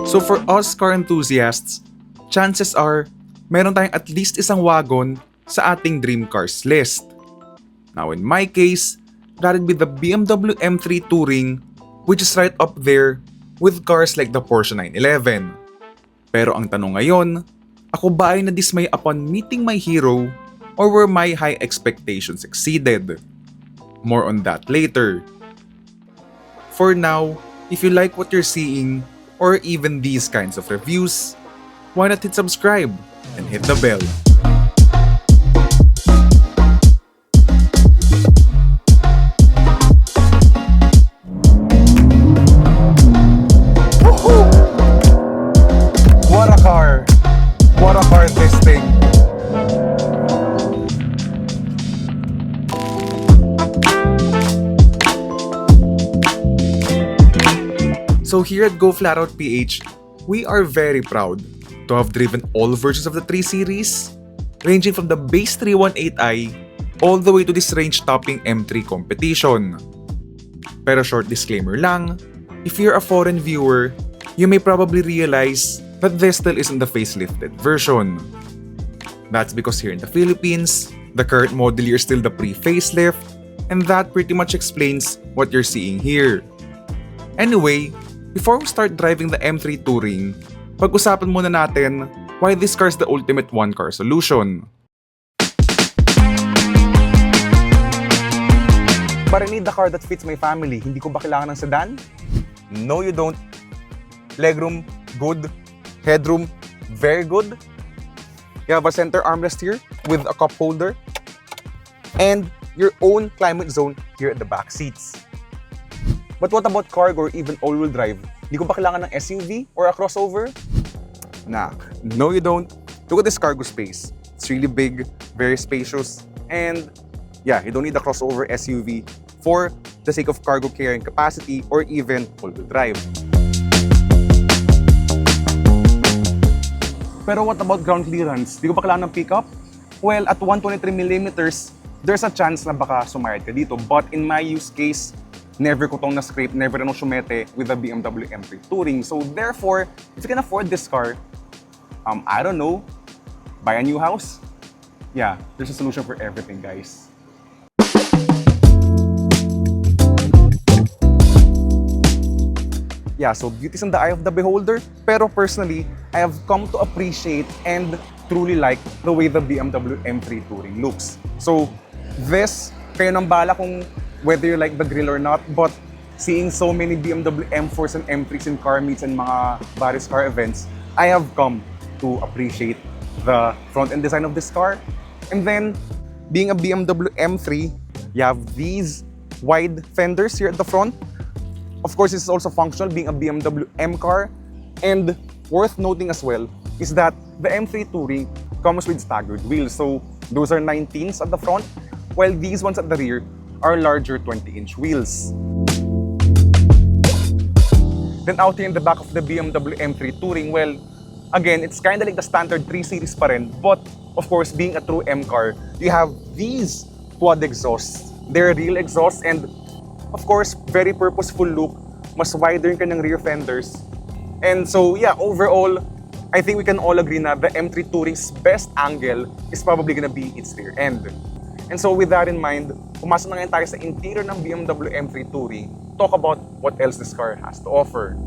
So for us car enthusiasts, chances are meron tayong at least isang wagon sa ating dream cars list. Now in my case, that'd be the BMW M3 Touring, which is right up there with cars like the Porsche 911. Pero ang tanong ngayon, ako ba ay nadismay upon meeting my hero or were my high expectations exceeded? More on that later. For now, if you like what you're seeing or even these kinds of reviews, why not hit subscribe and hit the bell? Woohoo! What a car! What a car this thing! So here at Go Flat Out PH, we are very proud to have driven all versions of the 3 Series, ranging from the base 318i all the way to this range-topping M3 competition. Pero short disclaimer lang, if you're a foreign viewer, you may probably realize that this still isn't the facelifted version. That's because here in the Philippines, the current model year is still the pre-facelift, and that pretty much explains what you're seeing here. Anyway, before we start driving the M3 Touring, pag-usapan muna natin why this car is the ultimate one-car solution. But I need the car that fits my family. Hindi ko ba kailangan ng sedan? No, you don't. Legroom, good. Headroom, very good. You have a center armrest here with a cup holder. And your own climate zone here at the back seats. But what about cargo or even all-wheel drive? Hindi ko ba kailangan ng SUV or a crossover? Nah, no you don't. Look at this cargo space. It's really big, very spacious, and yeah, you don't need a crossover SUV for the sake of cargo carrying capacity or even all-wheel drive. Pero what about ground clearance? Hindi ko ba kailangan ng pickup? Well, at 123mm, there's a chance na baka sumayad ka dito. But in my use case, never ko tong na-scrape, never na sumete with the BMW M3 Touring. So therefore, if you can afford this car, I don't know, buy a new house? Yeah, there's a solution for everything, guys. Yeah, so beauty's in the eye of the beholder. Pero personally, I have come to appreciate and truly like the way the BMW M3 Touring looks. So this, kayo nang bala kung whether you like the grille or not, but seeing so many BMW M4s and M3s in car meets and mga various car events, I have come to appreciate the front-end design of this car. And then, being a BMW M3, you have these wide fenders here at the front. Of course, this is also functional, being a BMW M car. And worth noting as well is that the M3 Touring comes with staggered wheels. So those are 19s at the front, while these ones at the rear are larger 20-inch wheels. Then out here in the back of the BMW M3 Touring, well, again, it's kind of like the standard 3 Series pa rin, but of course, being a true M car, you have these quad exhausts. They're real exhausts and of course, very purposeful look, mas wider yung kanyang rear fenders. And so yeah, overall, I think we can all agree na the M3 Touring's best angle is probably gonna be its rear end. And so with that in mind, pumasok na ngayon tayo sa interior ng BMW M3 Touring, talk about what else this car has to offer.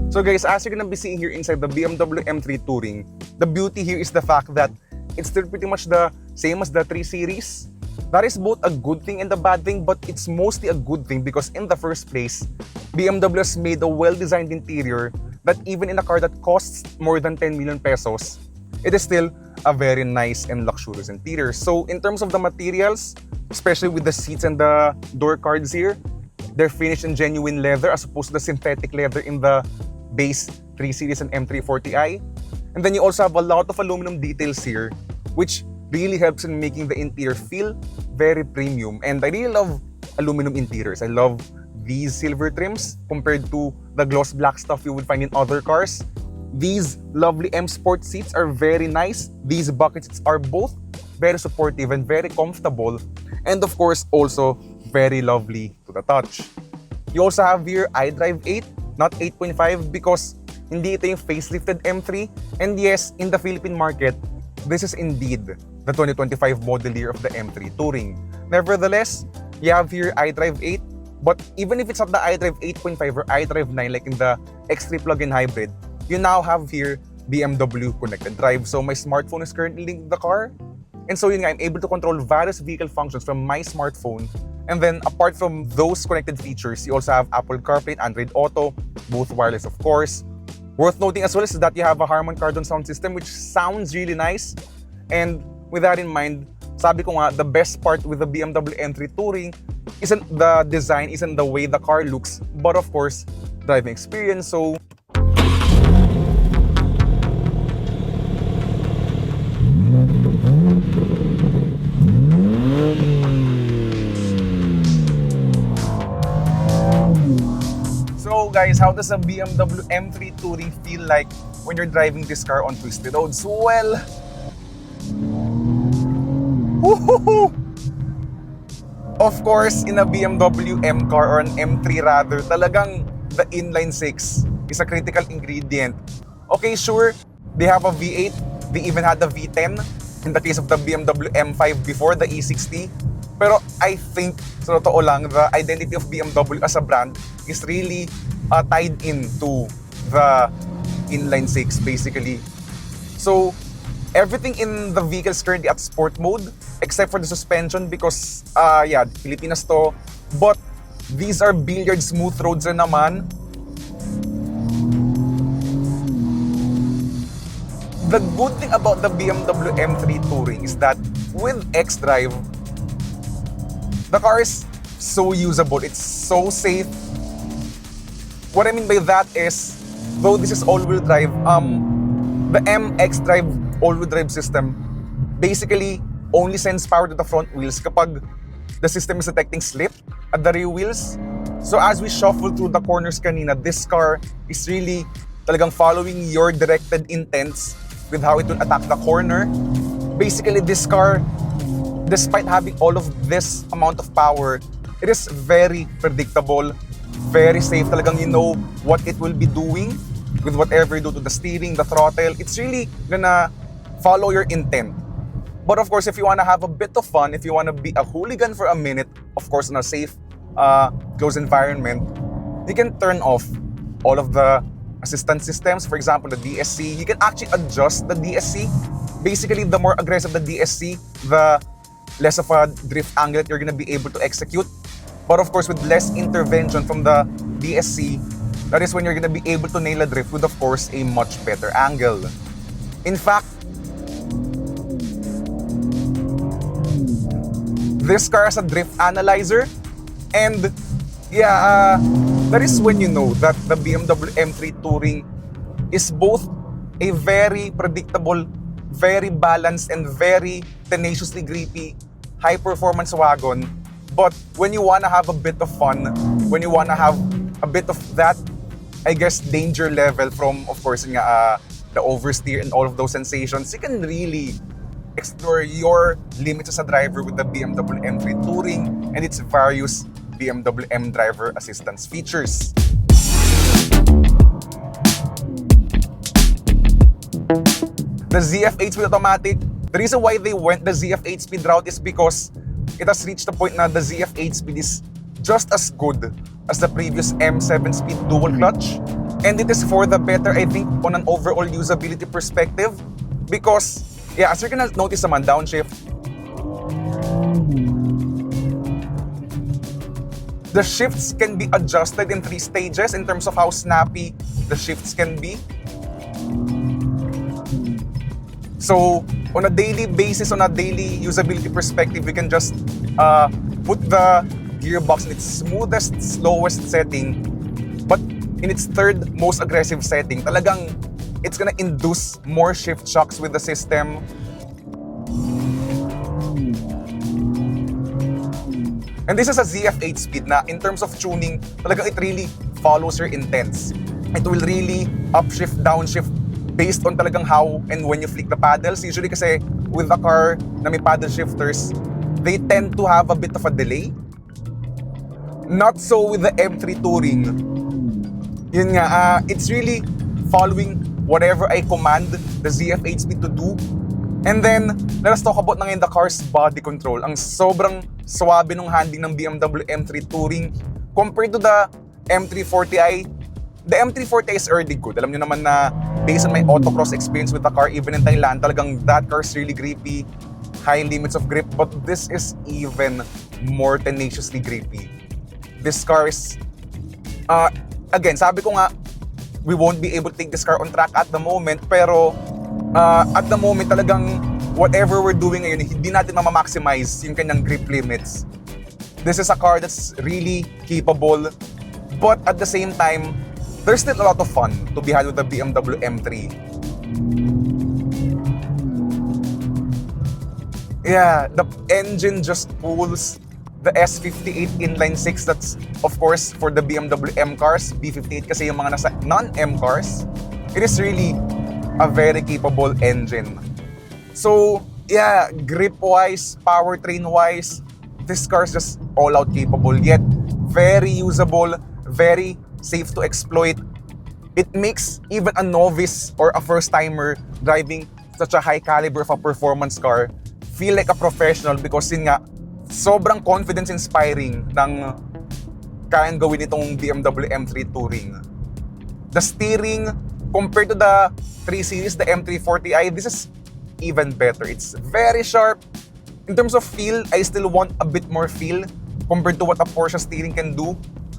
So guys, as you're gonna be seeing here inside the BMW M3 Touring, the beauty here is the fact that it's still pretty much the same as the 3 Series. That is both a good thing and a bad thing, but it's mostly a good thing because in the first place, BMW has made a well-designed interior that even in a car that costs more than 10 million pesos, it is still a very nice and luxurious interior. So in terms of the materials, especially with the seats and the door cards here, they're finished in genuine leather as opposed to the synthetic leather in the base 3 Series and M340i. And then you also have a lot of aluminum details here, which really helps in making the interior feel very premium. And I really love aluminum interiors. I love these silver trims compared to the gloss black stuff you would find in other cars. These lovely M Sport seats are very nice. These bucket seats are both very supportive and very comfortable. And of course, also very lovely to the touch. You also have here iDrive 8, not 8.5 because hindi ito yung facelifted M3. And yes, in the Philippine market, this is indeed the 2025 model year of the M3 Touring. Nevertheless, you have here iDrive 8, but even if it's not the iDrive 8.5 or iDrive 9 like in the X3 plug-in hybrid, you now have here BMW Connected Drive. So my smartphone is currently linked to the car. And so yun nga, I'm able to control various vehicle functions from my smartphone. And then apart from those connected features, you also have Apple CarPlay and Android Auto, both wireless of course. Worth noting as well is that you have a Harman Kardon sound system which sounds really nice. And with that in mind, sabi ko nga, the best part with the BMW M3 Touring isn't the design, isn't the way the car looks, but of course, driving experience. So guys, how does a BMW M3 Touring feel like when you're driving this car on twisty roads? Well, of course, in a BMW M car or an M3 rather, talagang the inline 6 is a critical ingredient. Okay, sure, they have a V8, they even had the V10 in the case of the BMW M5 before, the E60. Pero I think, sa totoo lang, the identity of BMW as a brand is really tied into the inline 6 basically. So everything in the vehicle is currently at sport mode except for the suspension because yeah, Pilipinas to, but these are billiard smooth roads na naman. The good thing about the BMW M3 Touring is that with xDrive, the car is so usable, it's so safe. What I mean by that is, though this is all-wheel drive, the xDrive all-wheel drive system basically only sends power to the front wheels kapag the system is detecting slip at the rear wheels. So as we shuffle through the corners kanina, this car is really talagang following your directed intents with how it will attack the corner. Basically, this car, despite having all of this amount of power, it is very predictable, very safe. Talagang you know what it will be doing with whatever you do to the steering, the throttle. It's really gonna follow your intent. But of course, if you wanna have a bit of fun, if you wanna be a hooligan for a minute, of course in a safe, closed environment, you can turn off all of the assistance systems. For example, the DSC. You can actually adjust the DSC. Basically, the more aggressive the DSC, the less of a drift angle that you're gonna be able to execute. But of course, with less intervention from the DSC, that is when you're gonna be able to nail a drift with, of course, a much better angle. In fact, this car has a drift analyzer, and yeah, that is when you know that the BMW M3 Touring is both a very predictable, very balanced, and very tenaciously grippy high-performance wagon. But when you wanna have a bit of fun, when you wanna have a bit of that, I guess, danger level from, of course, the oversteer and all of those sensations, you can really explore your limits as a driver with the BMW M3 Touring and its various BMW M driver assistance features. The ZF8 speed automatic, the reason why they went the ZF8 speed route is because it has reached the point na the ZF8 speed is just as good as the previous M7 speed dual clutch. And it is for the better, I think, on an overall usability perspective. Because, yeah, as you're gonna notice naman, downshift, the shifts can be adjusted in 3 stages in terms of how snappy the shifts can be. So, on a daily basis, on a daily usability perspective, we can just put the gearbox in its smoothest, slowest setting, but in its third most aggressive setting. Talagang it's gonna induce more shift shocks with the system. And this is a ZF8 speed na in terms of tuning, talagang it really follows your intents. It will really upshift, downshift based on talagang how and when you flick the paddles. Usually kasi with a car na may paddle shifters, they tend to have a bit of a delay. Not so with the M3 Touring. Yun nga, it's really following whatever I command the ZFHP to do. And then, let us talk about na ngayon the car's body control. Ang sobrang swabe nung handling ng BMW M3 Touring compared to the M340i. The M340i is already good. Alam nyo naman na based on my autocross experience with the car, even in Thailand, talagang that car is really grippy, high limits of grip, but this is even more tenaciously grippy. This car is, again, sabi ko nga, we won't be able to take this car on track at the moment, pero at the moment talagang whatever we're doing ngayon, hindi natin maximize yung kanyang grip limits. This is a car that's really capable, but at the same time, there's still a lot of fun to be had with the BMW M3. Yeah, the engine just pulls. The S58 inline 6, that's of course for the BMW M cars, B58 kasi yung mga nasa non-M cars. It is really a very capable engine. So yeah, grip-wise, powertrain-wise, this car is just all-out capable, yet very usable, very safe to exploit. It makes even a novice or a first-timer driving such a high caliber of a performance car feel like a professional because yun nga, sobrang confidence-inspiring ng kayang gawin itong BMW M3 Touring. The steering, compared to the 3 Series, the M340i, this is even better. It's very sharp. In terms of feel, I still want a bit more feel compared to what a Porsche steering can do.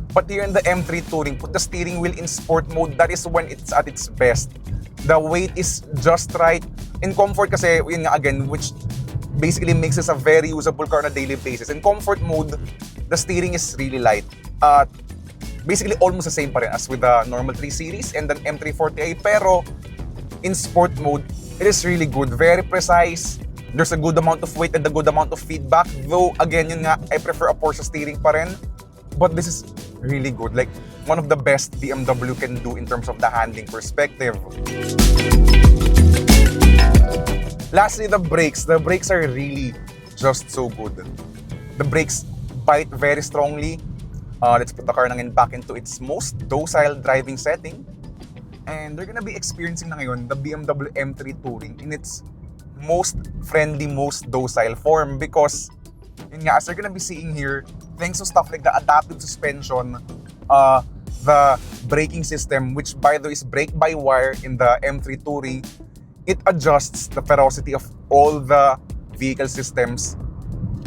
But here in the M3 Touring, put the steering wheel in sport mode, that is when it's at its best. The weight is just right. In comfort kasi, yun nga again, which basically makes this a very usable car on a daily basis. In comfort mode, the steering is really light. Basically almost the same pa rin as with the normal 3 Series and the M340i, pero in sport mode, it is really good. Very precise. There's a good amount of weight and a good amount of feedback. Though, again, yun nga, I prefer a Porsche steering pa rin. But this is really good. Like, one of the best BMW can do in terms of the handling perspective. Lastly, the brakes. The brakes are really just so good. The brakes bite very strongly. Let's put the car ngayon back into its most docile driving setting. And we're gonna be experiencing na ngayon the BMW M3 Touring in its most friendly, most docile form because, yun nga, as you're gonna be seeing here, thanks to stuff like the adaptive suspension, the braking system, which by the way is brake-by-wire in the M3 Touring, it adjusts the ferocity of all the vehicle systems,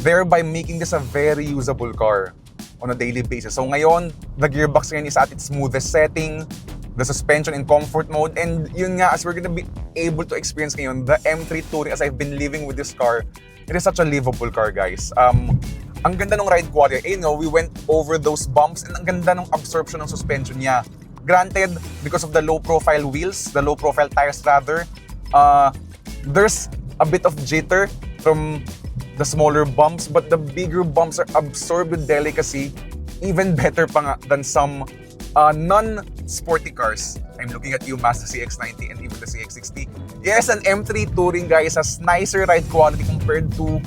thereby making this a very usable car on a daily basis. So ngayon, the gearbox ngayon is at its smoothest setting, the suspension in comfort mode, and yun nga, as we're gonna be able to experience ngayon, the M3 Touring, as I've been living with this car, it is such a livable car, guys. Ang ganda ng ride quality. You know, we went over those bumps, and ang ganda ng absorption ng suspension niya. Granted, because of the low-profile wheels, the low-profile tires rather, there's a bit of jitter from the smaller bumps, but the bigger bumps are absorbed with delicacy, even better pa nga than some non-sporty cars. I'm looking at you, Mazda CX-90 and even the CX-60. Yes, an M3 Touring, guys, has nicer ride quality compared to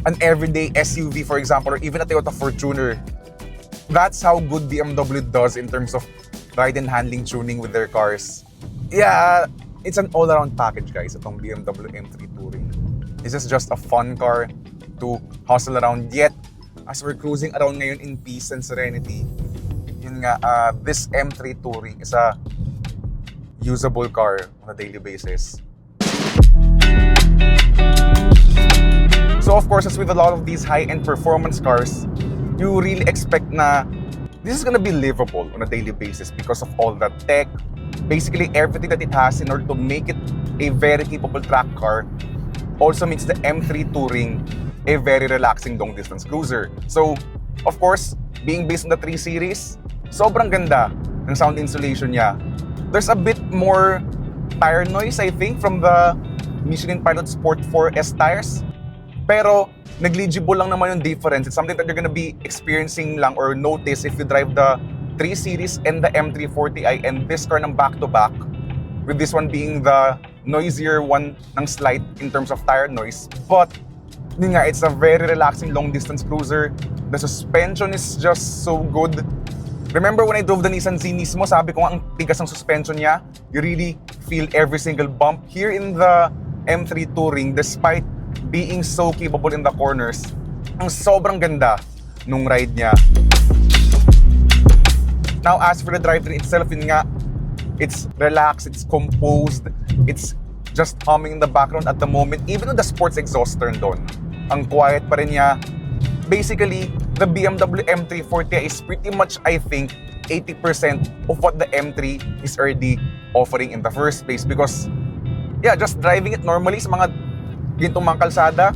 an everyday SUV, for example, or even a Toyota Fortuner. That's how good BMW does in terms of ride and handling tuning with their cars. Yeah, it's an all-around package, guys, itong BMW M3 Touring. This is just a fun car to hustle around. Yet, as we're cruising around ngayon in peace and serenity, yun nga, this M3 Touring is a usable car on a daily basis. So of course, as with a lot of these high-end performance cars, you really expect na this is gonna be livable on a daily basis because of all the tech, basically everything that it has in order to make it a very capable track car also makes the M3 Touring a very relaxing long-distance cruiser. So, of course, being based on the 3 Series, sobrang ganda ng sound insulation niya. There's a bit more tire noise, I think, from the Michelin Pilot Sport 4S tires. Pero, negligible lang naman yung difference. It's something that you're gonna be experiencing lang or notice if you drive the 3 Series and the M340i and this car ng back-to-back, with this one being the noisier one ng slight in terms of tire noise. But, Yun nga, it's a very relaxing long-distance cruiser. The suspension is just so good. Remember when I drove the Nissan Z mismo, sabi ko nga ang tigas ng suspension niya. You really feel every single bump. Here in the M3 Touring, despite being so capable in the corners, ang sobrang ganda nung ride niya. Now, as for the drivetrain itself, yun nga, it's relaxed, it's composed, it's just humming in the background at the moment. Even though the sports exhaust turned on, ang quiet pa rin niya. Basically, the BMW M3 40i is pretty much, I think, 80% of what the M3 is already offering in the first place. Because, yeah, just driving it normally sa mga gintong mga kalsada,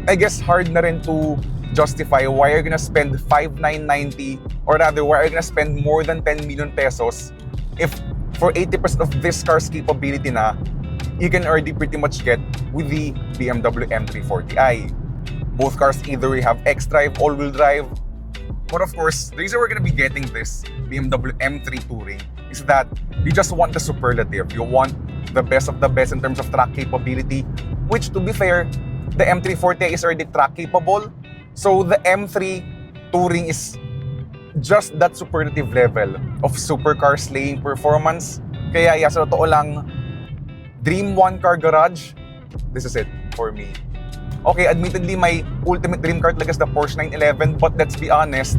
I guess hard na rin to justify why you're gonna spend 5,990 or rather why you're gonna spend more than 10 million pesos if for 80% of this car's capability na you can already pretty much get with the BMW M3 40i. Both cars either have xDrive, all-wheel drive. But of course, the reason we're gonna be getting this BMW M3 Touring is that you just want the superlative. You want the best of the best in terms of track capability, which to be fair, the M3 40i is already track capable. So the M3 Touring is just that superlative level of supercar slaying performance. Kaya yeah, sa totoo lang, Dream One Car Garage, this is it for me. Okay, admittedly, my ultimate dream car talaga is the Porsche 911, but let's be honest,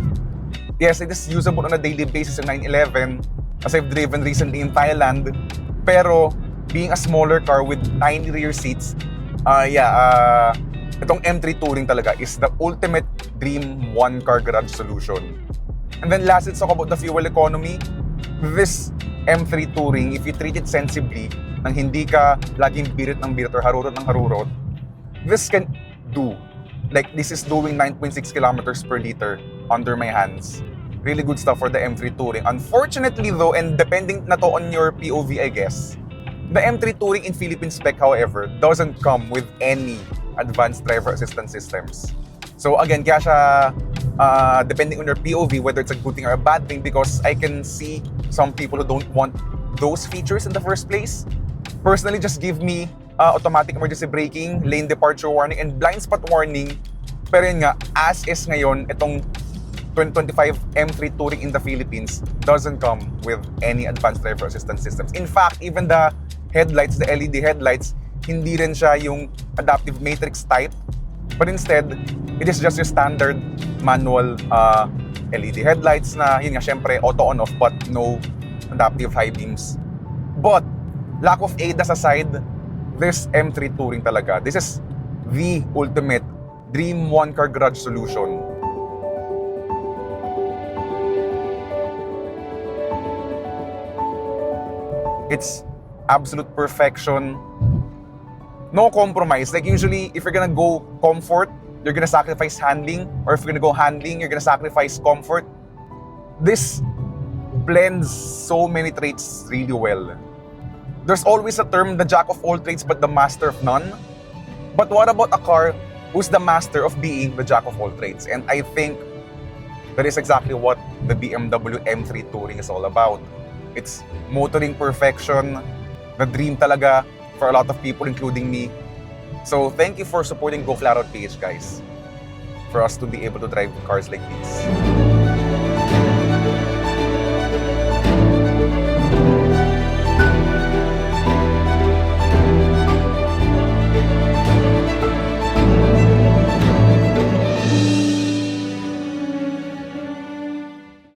yes, it is usable on a daily basis in 911 as I've driven recently in Thailand. Pero, being a smaller car with tiny rear seats, itong M3 Touring talaga is the ultimate dream one car garage solution. And then last, let's talk about the fuel economy. This M3 Touring, if you treat it sensibly, nang hindi ka laging birit ng birit or harurot ng harurot, this can do. Like, this is doing 9.6 kilometers per liter under my hands. Really good stuff for the M3 Touring. Unfortunately though, and depending na to on your POV, I guess, the M3 Touring in Philippine spec, however, doesn't come with any advanced driver assistance systems. So again, kaya siya, depending on your POV, whether it's a good thing or a bad thing, because I can see some people who don't want those features in the first place. Personally, just give me automatic emergency braking, lane departure warning, and blind spot warning. Pero yun nga, as is ngayon, itong 2025 M3 Touring in the Philippines doesn't come with any advanced driver assistance systems. In fact, even the headlights, the LED headlights, hindi rin siya yung adaptive matrix type. But instead, it is just your standard manual LED headlights na, yun nga, syempre, auto on-off, but no adaptive high beams. But, lack of ADAS aside, this M3 Touring talaga, this is the ultimate dream one car garage solution. It's absolute perfection. No compromise. Like usually, if you're gonna go comfort, you're gonna sacrifice handling. Or if you're gonna go handling, you're gonna sacrifice comfort. This blends so many traits really well. There's always a term, the jack of all trades but the master of none. But what about a car who's the master of being the jack of all trades? And I think that is exactly what the BMW M3 Touring is all about. It's motoring perfection, the dream talaga for a lot of people, including me. So thank you for supporting Go Flat Out PH, guys, for us to be able to drive cars like these.